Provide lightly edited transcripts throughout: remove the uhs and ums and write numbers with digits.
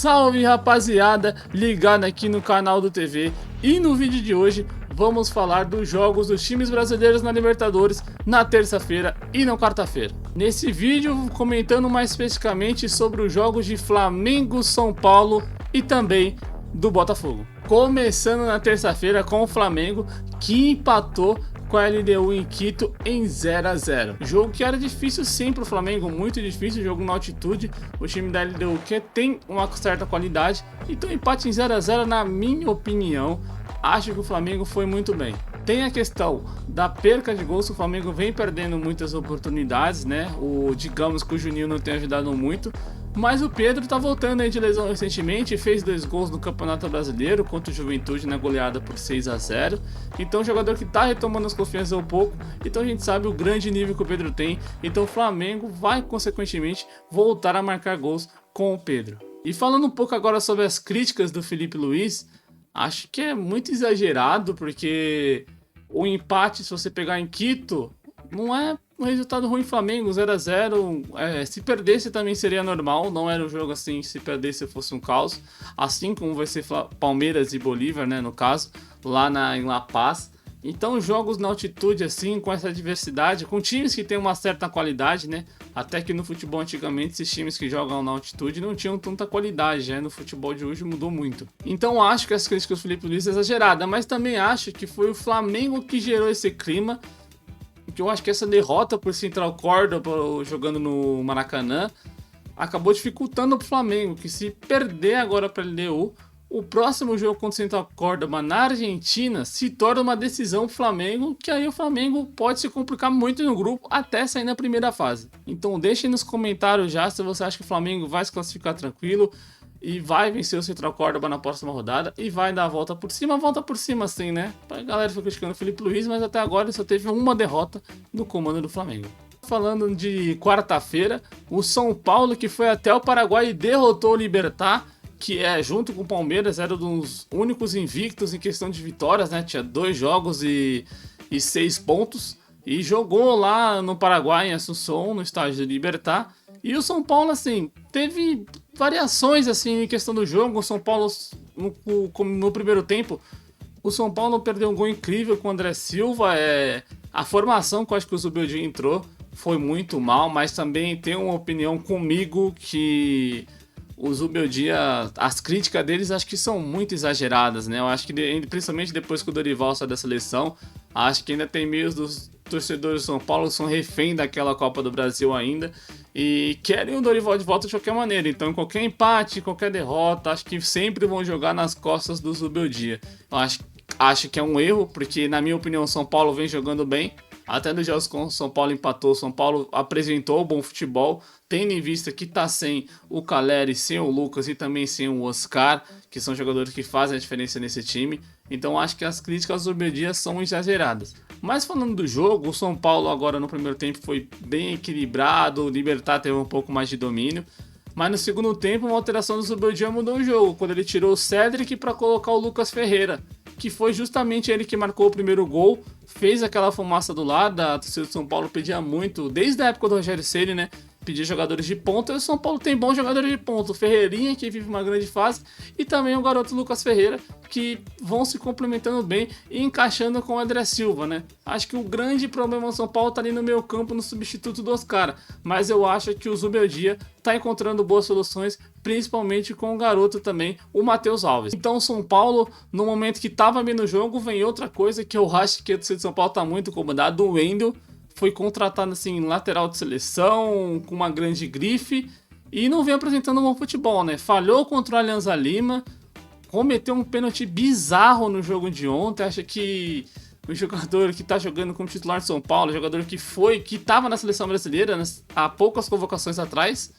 Salve rapaziada, ligado aqui no canal do TV. E no vídeo de hoje vamos falar dos jogos dos times brasileiros na Libertadores na terça-feira e na quarta-feira. Nesse vídeo comentando mais especificamente sobre os jogos de Flamengo, São Paulo e também do Botafogo. Começando na terça-feira com o Flamengo, que empatou com a LDU em Quito em 0 a 0. Jogo que era difícil sim para o Flamengo, muito difícil, jogo na altitude. O time da LDU que tem uma certa qualidade, então empate em 0 a 0 na minha opinião, acho que o Flamengo foi muito bem. Tem a questão da perca de gols, o Flamengo vem perdendo muitas oportunidades, né? Digamos que o Juninho não tem ajudado muito, mas o Pedro tá voltando aí de lesão recentemente, fez 2 gols no Campeonato Brasileiro contra o Juventude na goleada por 6 a 0. Então, jogador que tá retomando as confianças um pouco, então a gente sabe o grande nível que o Pedro tem, então o Flamengo vai consequentemente voltar a marcar gols com o Pedro. E falando um pouco agora sobre as críticas do Felipe Luiz, acho que é muito exagerado, porque o empate, se você pegar em Quito, não é um resultado ruim. Flamengo 0 a 0. Se perdesse também seria normal, não era um jogo assim, se perdesse fosse um caos, assim como vai ser Palmeiras e Bolívar, né, no caso, lá em La Paz. Então jogos na altitude assim, com essa diversidade, com times que tem uma certa qualidade, né? Até que no futebol antigamente esses times que jogam na altitude não tinham tanta qualidade, já no futebol de hoje mudou muito. Então acho que as críticas do Felipe Luiz é exagerada, mas também acho que foi o Flamengo que gerou esse clima, que eu acho que essa derrota por Central Córdoba jogando no Maracanã acabou dificultando pro Flamengo, que se perder agora para a LDU, o próximo jogo contra o Central Córdoba na Argentina se torna uma decisão pro Flamengo, que aí o Flamengo pode se complicar muito no grupo até sair na primeira fase. Então deixem nos comentários já se você acha que o Flamengo vai se classificar tranquilo e vai vencer o Central Córdoba na próxima rodada e vai dar a volta por cima assim, né? A galera foi criticando o Felipe Luiz, mas até agora ele só teve uma derrota no comando do Flamengo. Falando de quarta-feira, o São Paulo, que foi até o Paraguai e derrotou o Libertad, que junto com o Palmeiras, era um dos únicos invictos em questão de vitórias, né? Tinha 2 jogos e 6 pontos. E jogou lá no Paraguai, em Assunção, no estádio do Libertad. E o São Paulo, assim, teve variações, assim, em questão do jogo. O São Paulo, no primeiro tempo, o São Paulo perdeu um gol incrível com o André Silva. A formação que eu acho que o Zubeldia entrou foi muito mal, mas também tem uma opinião comigo que o Zubeldia, as críticas deles acho que são muito exageradas, né? Eu acho que principalmente depois que o Dorival saiu da seleção, acho que ainda tem meios dos torcedores do São Paulo que são refém daquela Copa do Brasil ainda e querem o Dorival de volta de qualquer maneira. Então qualquer empate, qualquer derrota, acho que sempre vão jogar nas costas do Zubeldia. Eu acho que é um erro, porque na minha opinião o São Paulo vem jogando bem. Até nos jogos com o São Paulo empatou, o São Paulo apresentou bom futebol, tendo em vista que tá sem o Caleri, sem o Lucas e também sem o Oscar, que são jogadores que fazem a diferença nesse time. Então acho que as críticas do Zubeldia são exageradas. Mas falando do jogo, o São Paulo agora no primeiro tempo foi bem equilibrado, o Libertad teve um pouco mais de domínio. Mas no segundo tempo, uma alteração do Zubeldia mudou o jogo, quando ele tirou o Cédric para colocar o Lucas Ferreira, que foi justamente ele que marcou o primeiro gol, fez aquela fumaça do lado. A torcida do São Paulo pedia muito, desde a época do Rogério Ceni, né? Pedir jogadores de ponta, e o São Paulo tem bons jogadores de ponta, o Ferreirinha, que vive uma grande fase, e também o garoto Lucas Ferreira, que vão se complementando bem e encaixando com o André Silva, né? Acho que o grande problema do São Paulo tá ali no meio campo, no substituto do Oscar, mas eu acho que o Zubeldia tá encontrando boas soluções, principalmente com o garoto também, o Matheus Alves. Então o São Paulo, no momento que tava bem no jogo, vem outra coisa que eu acho que a torcida de São Paulo tá muito incomodado, o Wendel foi contratado assim, lateral de seleção, com uma grande grife, e não vem apresentando um bom futebol, né? Falhou contra o Alianza Lima, cometeu um pênalti bizarro no jogo de ontem. Acha que o jogador que tá jogando como titular de São Paulo, jogador que tava na seleção brasileira há poucas convocações atrás,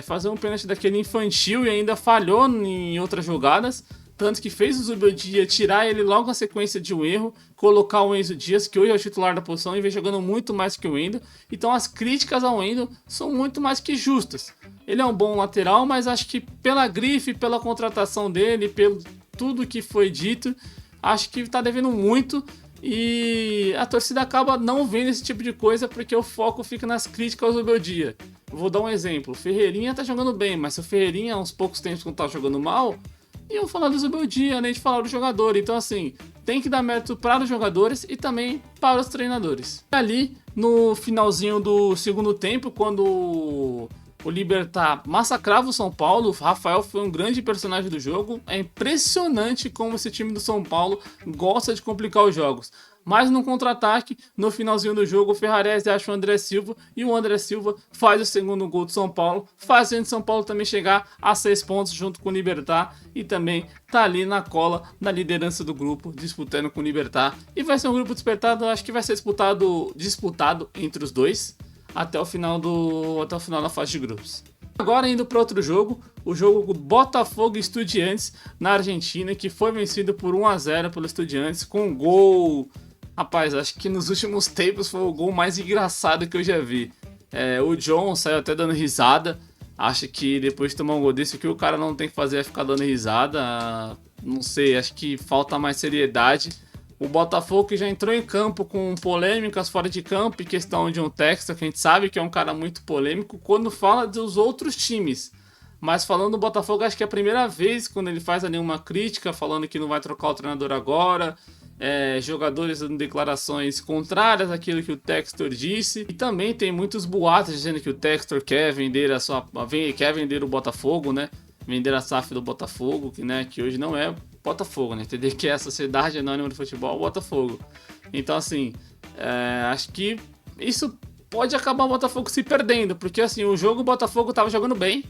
fazer um pênalti daquele infantil e ainda falhou em outras jogadas. Tanto que fez o Zubeldia tirar ele logo na sequência de um erro, colocar o Enzo Dias, que hoje é o titular da posição, e vem jogando muito mais que o Wendel. Então as críticas ao Wendel são muito mais que justas. Ele é um bom lateral, mas acho que pela grife, pela contratação dele, pelo tudo que foi dito, acho que tá devendo muito. E a torcida acaba não vendo esse tipo de coisa porque o foco fica nas críticas ao Zubeldia. vou dar um exemplo, o Ferreirinha tá jogando bem, mas se o Ferreirinha há uns poucos tempos não tá jogando mal, iam falar do Zubeldia, né, de falar do jogador. Então assim, tem que dar mérito para os jogadores e também para os treinadores. Ali no finalzinho do segundo tempo, quando o Libertad massacrava o São Paulo, o Rafael foi um grande personagem do jogo. É impressionante como esse time do São Paulo gosta de complicar os jogos. Mas no contra-ataque, no finalzinho do jogo, o Ferrarese acha o André Silva e o André Silva faz o segundo gol do São Paulo, fazendo o São Paulo também chegar a 6 pontos junto com o Libertad e também tá ali na cola, na liderança do grupo, disputando com o Libertad. E vai ser um grupo disputado, acho que vai ser disputado entre os dois até o final da fase de grupos. Agora indo para outro jogo, o jogo Botafogo e Estudiantes na Argentina, que foi vencido por 1-0 pelo Estudiantes com um gol. Rapaz, acho que nos últimos tempos foi o gol mais engraçado que eu já vi. O John saiu até dando risada. Acho que depois de tomar um gol desse, o que o cara não tem que fazer é ficar dando risada. Não sei, acho que falta mais seriedade. O Botafogo que já entrou em campo com polêmicas fora de campo e questão de um Textor, que a gente sabe que é um cara muito polêmico quando fala dos outros times. Mas falando do Botafogo, acho que é a primeira vez quando ele faz ali uma crítica, falando que não vai trocar o treinador agora, jogadores dando declarações contrárias àquilo que o Textor disse. E também tem muitos boatos dizendo que o Textor quer vender o Botafogo, né? Vender a SAF do Botafogo, que hoje não é Botafogo, né? Entender que é a Sociedade Anônima de Futebol Botafogo. Então, assim, acho que isso pode acabar o Botafogo se perdendo, porque assim, o jogo o Botafogo tava jogando bem,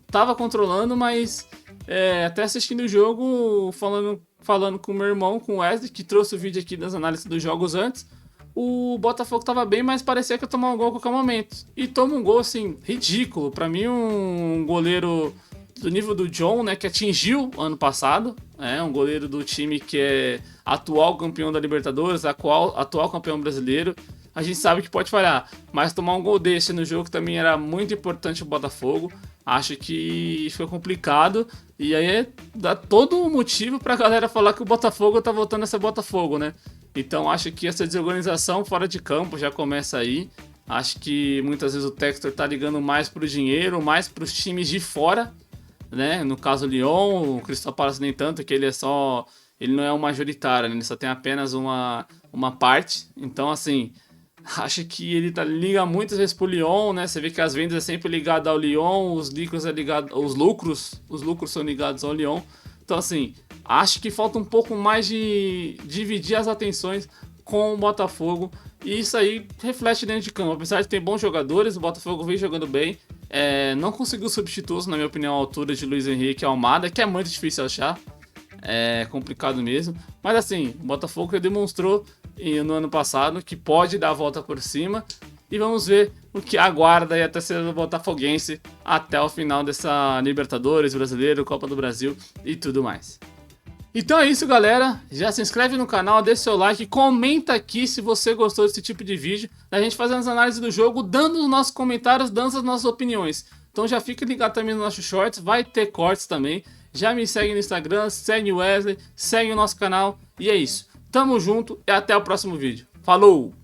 tava controlando, mas até assistindo o jogo, falando com o meu irmão, com o Wesley, que trouxe o vídeo aqui das análises dos jogos antes, o Botafogo tava bem, mas parecia que ia tomar um gol a qualquer momento. E toma um gol, assim, ridículo. Pra mim, um goleiro do nível do John, né, que atingiu ano passado, um goleiro do time que é atual campeão da Libertadores, atual campeão brasileiro. A gente sabe que pode falhar, mas tomar um gol desse no jogo também era muito importante o Botafogo. Acho que foi complicado e aí dá todo o motivo pra galera falar que o Botafogo tá voltando a ser Botafogo, né? Então acho que essa desorganização fora de campo já começa aí. Acho que muitas vezes o Textor tá ligando mais pro dinheiro, mais pros times de fora, né? No caso o Lyon, o Crystal Palace nem tanto, que ele não é um majoritário, né? Ele só tem apenas uma parte. Então assim, acho que ele liga muitas vezes pro Lyon, né? Você vê que as vendas é sempre ligado ao Lyon, os lucros são ligados ao Lyon. Então assim, acho que falta um pouco mais de dividir as atenções com o Botafogo. E isso aí reflete dentro de campo. Apesar de ter bons jogadores, o Botafogo vem jogando bem. Não conseguiu substitutos, na minha opinião, à altura de Luiz Henrique e Almada, que é muito difícil achar. É complicado mesmo. Mas assim, o Botafogo já demonstrou no ano passado que pode dar a volta por cima. E vamos ver o que aguarda aí a torcida do Botafoguense até o final dessa Libertadores, Brasileiro, Copa do Brasil e tudo mais. Então é isso, galera. Já se inscreve no canal, deixa seu like, comenta aqui se você gostou desse tipo de vídeo, da gente fazendo as análises do jogo, dando os nossos comentários, dando as nossas opiniões. Então já fica ligado também nos nossos shorts, vai ter cortes também. Já me segue no Instagram, segue o Wesley, segue o nosso canal. E é isso. Tamo junto e até o próximo vídeo. Falou!